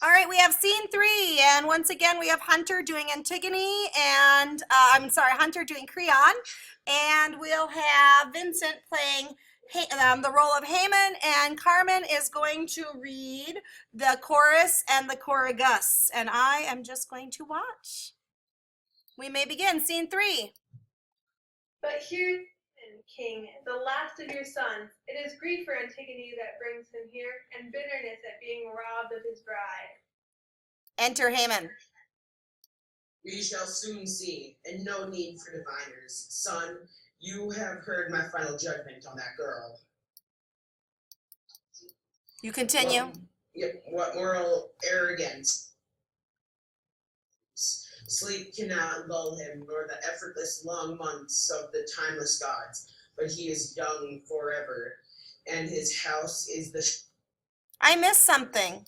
All right, we have scene 3, and once again we have Hunter doing Antigone, and Hunter doing Creon, and we'll have Vincent playing the role of Haman, and Carmen is going to read the chorus and the choragus, and I am just going to watch. We may begin scene 3. But hear, King, the last of your sons. It is grief for Antigone that brings him here, and bitterness at being robbed of his bride. Enter Haman. We shall soon see, and no need for diviners. Son, you have heard my final judgment on that girl. You continue. What moral arrogance? Sleep cannot lull him, nor the effortless long months of the timeless gods. But he is young forever, and his house is the... I missed something.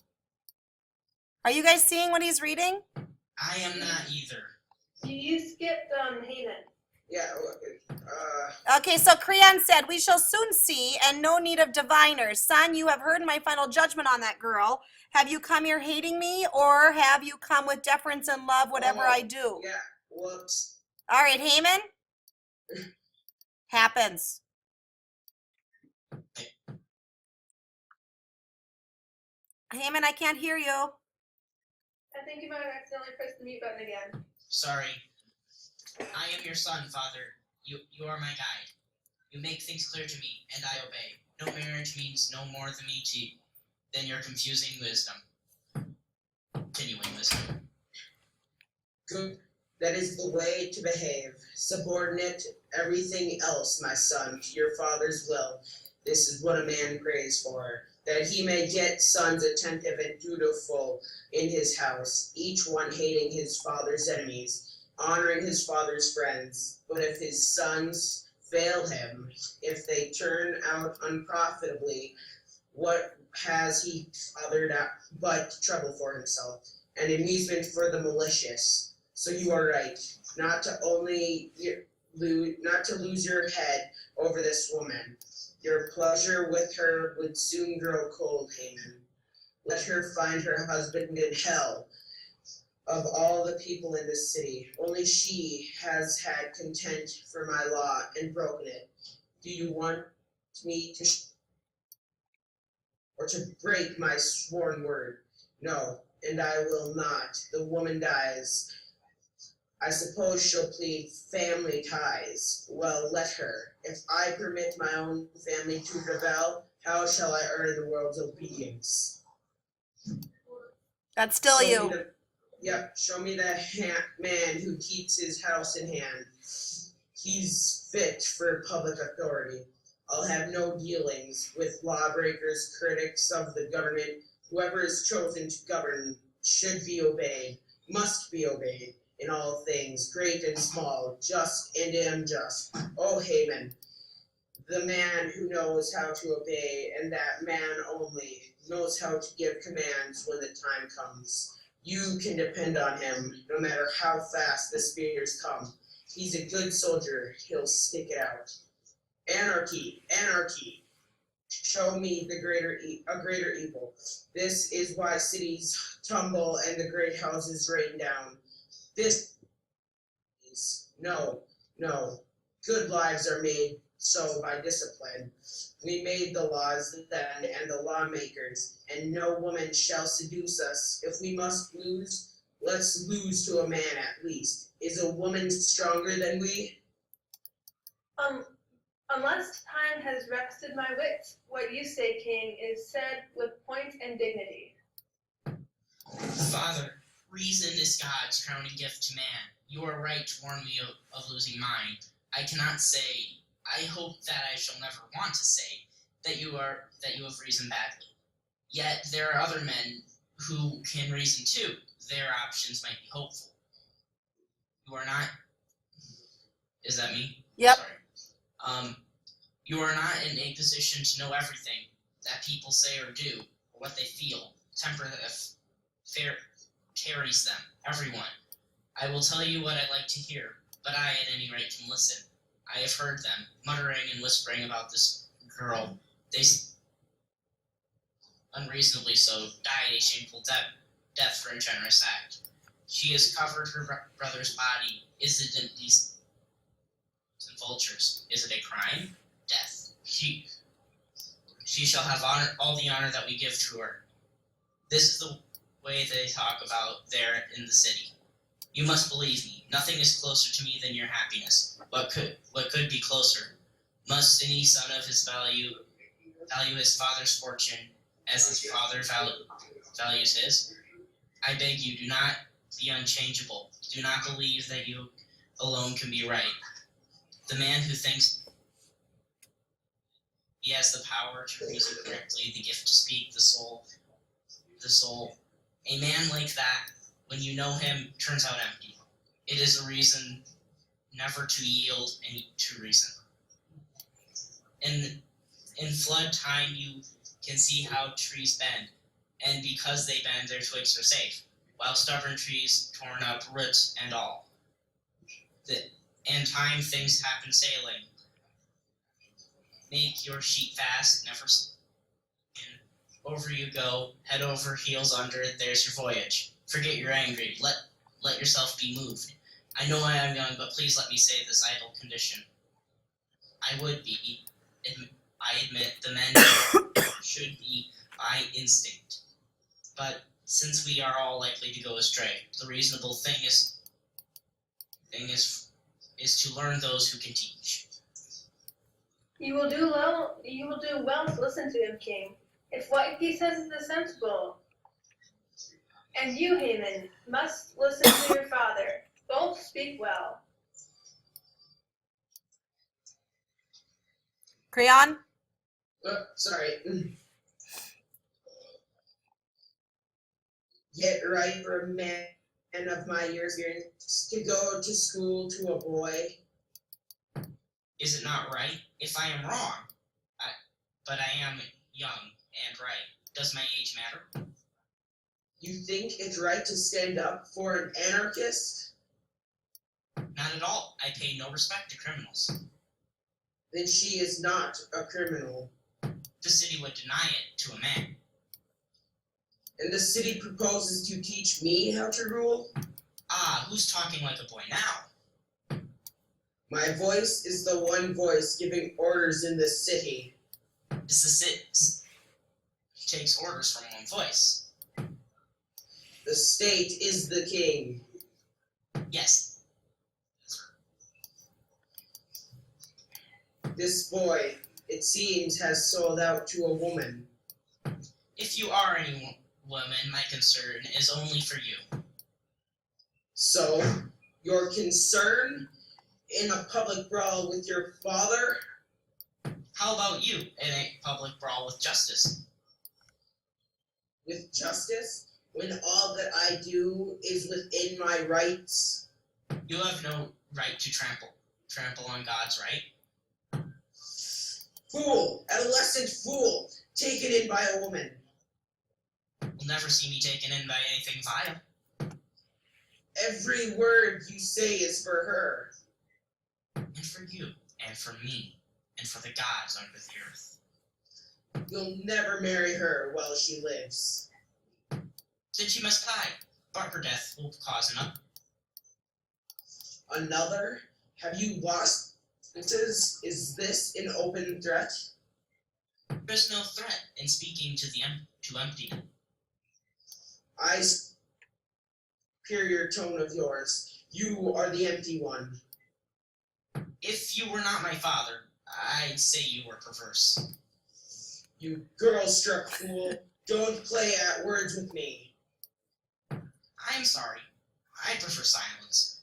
Are you guys seeing what he's reading? I am not either. You skipped Haman. Yeah, Okay, so Creon said, we shall soon see, and no need of diviners. Son, you have heard my final judgment on that girl. Have you come here hating me, or have you come with deference and love, whatever I do? Yeah, whoops. All right, Haman? Happens. Haman, I can't hear you. I think you might have accidentally pressed the mute button again. Sorry. I am your son, Father. You are my guide. You make things clear to me, and I obey. No marriage means no more to me than your confusing wisdom. Continuing wisdom. Good. That is the way to behave. Subordinate everything else, my son, to your father's will. This is what a man prays for, that he may get sons attentive and dutiful in his house, each one hating his father's enemies, honoring his father's friends. But if his sons fail him, if they turn out unprofitably, what has he fathered but trouble for himself, and amusement for the malicious? So you are right, not to lose your head over this woman. Your pleasure with her would soon grow cold, Haman. Let her find her husband in hell. Of all the people in this city, only she has had contempt for my law and broken it. Do you want me to or to break my sworn word? No, and I will not. The woman dies. I suppose she'll plead family ties. Well, let her. If I permit my own family to rebel, how shall I earn the world's obedience? That's still you. Show me that man who keeps his house in hand. He's fit for public authority. I'll have no dealings with lawbreakers, critics of the government. Whoever is chosen to govern should be obeyed, must be obeyed in all things, great and small, just and unjust. Oh, Haman, the man who knows how to obey, and that man only knows how to give commands when the time comes. You can depend on him, no matter how fast the spears come. He's a good soldier, he'll stick it out. Anarchy, anarchy. Show me a greater evil. This is why cities tumble and the great houses rain down. This is no. Good lives are made so by discipline. We made the laws then and the lawmakers, and no woman shall seduce us. If we must lose, let's lose to a man at least. Is a woman stronger than we? Unless time has rested my wits, what you say, King, is said with point and dignity. Father, reason is God's crowning gift to man. You are right to warn me of losing mine. I cannot say, I hope that I shall never want to say, that you have reasoned badly. Yet there are other men who can reason too. Their options might be hopeful. You are not... Is that me? Yep. Sorry. You are not in a position to know everything that people say or do, or what they feel. Temper that carries them, everyone. I will tell you what I like to hear, but I at any rate can listen. I have heard them, muttering and whispering about this girl. They, unreasonably so, died a shameful death. death for a generous act. She has covered her brother's body. Is it indecent? Vultures. Is it a crime? Death. She shall have honor, all the honor that we give to her. This is the way they talk about there in the city. You must believe me. Nothing is closer to me than your happiness. What could be closer? Must any son of his value his father's fortune as his father values his? I beg you, do not be unchangeable. Do not believe that you alone can be right. The man who thinks he has the power to reason correctly, the gift to speak, the soul. A man like that, when you know him, turns out empty. It is a reason never to yield any to reason. In flood time, you can see how trees bend, and because they bend, their twigs are safe, while stubborn trees torn up, roots and all. In time, things happen sailing. Make your sheet fast, never spin. Over you go, head over heels under. There's your voyage. Forget you're angry. Let yourself be moved. I know I am young, but please let me say this idle condition. I admit the men should be by instinct. But since we are all likely to go astray, the reasonable thing is to learn those who can teach. You will do well to listen to him, King. If what he says is sensible. And you, Haman, must listen to your father. Both speak well. Creon? Sorry. Yet right for a man of my years to go to school to a boy. Is it not right? If I am wrong, but I am young and right, does my age matter? You think it's right to stand up for an anarchist? Not at all. I pay no respect to criminals. Then she is not a criminal. The city would deny it to a man. And the city proposes to teach me how to rule? Ah, who's talking like a boy now? My voice is the one voice giving orders in the city. It's the city takes orders from one voice. The state is the king. Yes. This boy, it seems, has sold out to a woman. If you are any woman, my concern is only for you. So, your concern in a public brawl with your father? How about you in a public brawl with justice? With justice? When all that I do is within my rights? You have no right to trample on God's right. Fool! Adolescent fool! Taken in by a woman. You'll never see me taken in by anything vile. Every word you say is for her. And for you, and for me, and for the gods under the earth. You'll never marry her while she lives. Then she must die, but her death will cause another. Another? Have you lost senses? Is this an open threat? There's no threat in speaking to empty. I hear your tone of yours. You are the empty one. If you were not my father, I'd say you were perverse. You girl-struck fool. Don't play at words with me. I'm sorry. I prefer silence.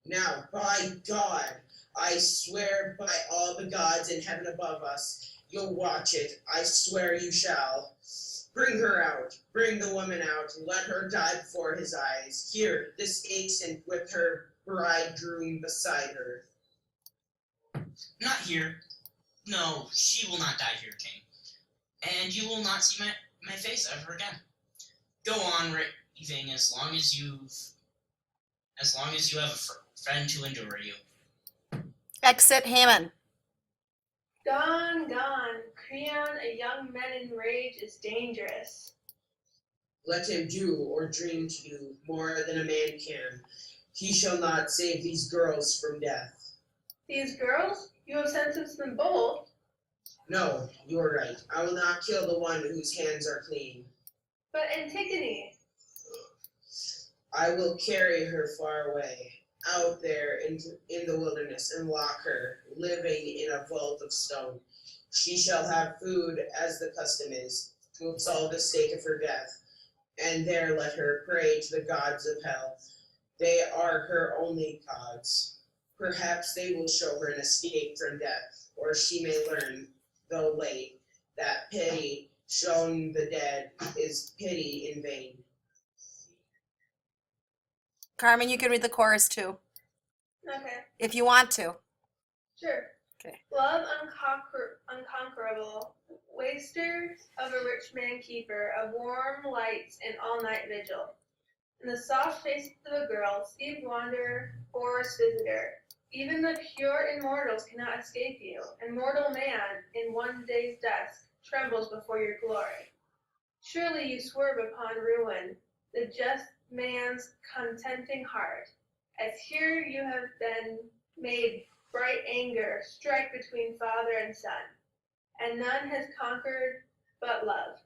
Now, by God, I swear by all the gods in heaven above us, you'll watch it. I swear you shall. Bring her out. Bring the woman out. Let her die before his eyes. Here, this instant with her bridegroom beside her. Not here. No, she will not die here, King. And you will not see my face ever again. Go on raving as long as you have a friend to endure you. Exit Haman. Gone, gone. Creon, a young man in rage, is dangerous. Let him do or dream to do more than a man can. He shall not save these girls from death. These girls? You have sentenced them both. No, you are right. I will not kill the one whose hands are clean. But Antigone, I will carry her far away, out there in the wilderness, and lock her, living in a vault of stone. She shall have food as the custom is, to absolve the stake of her death, and there let her pray to the gods of hell. They are her only gods. Perhaps they will show her an escape from death, or she may learn, though late, that pity shown the dead is pity in vain. Carmen, you can read the chorus too, okay, if you want to. sure. Okay. Love unconquerable, waster of a rich man keeper of warm lights and all-night vigil. In the soft face of a girl, Steve wanderer, forest visitor. Even the pure immortals cannot escape you, and mortal man, in one day's dusk, trembles before your glory. Surely you swerve upon ruin, the just man's contenting heart, as here you have been made bright anger strike between father and son, and none has conquered but love.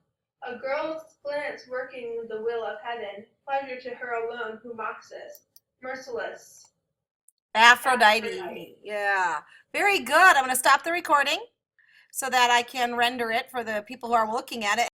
A girl's glance working the will of heaven, pleasure to her alone who mocks us, merciless. Aphrodite. Yeah. Very good. I'm going to stop the recording so that I can render it for the people who are looking at it.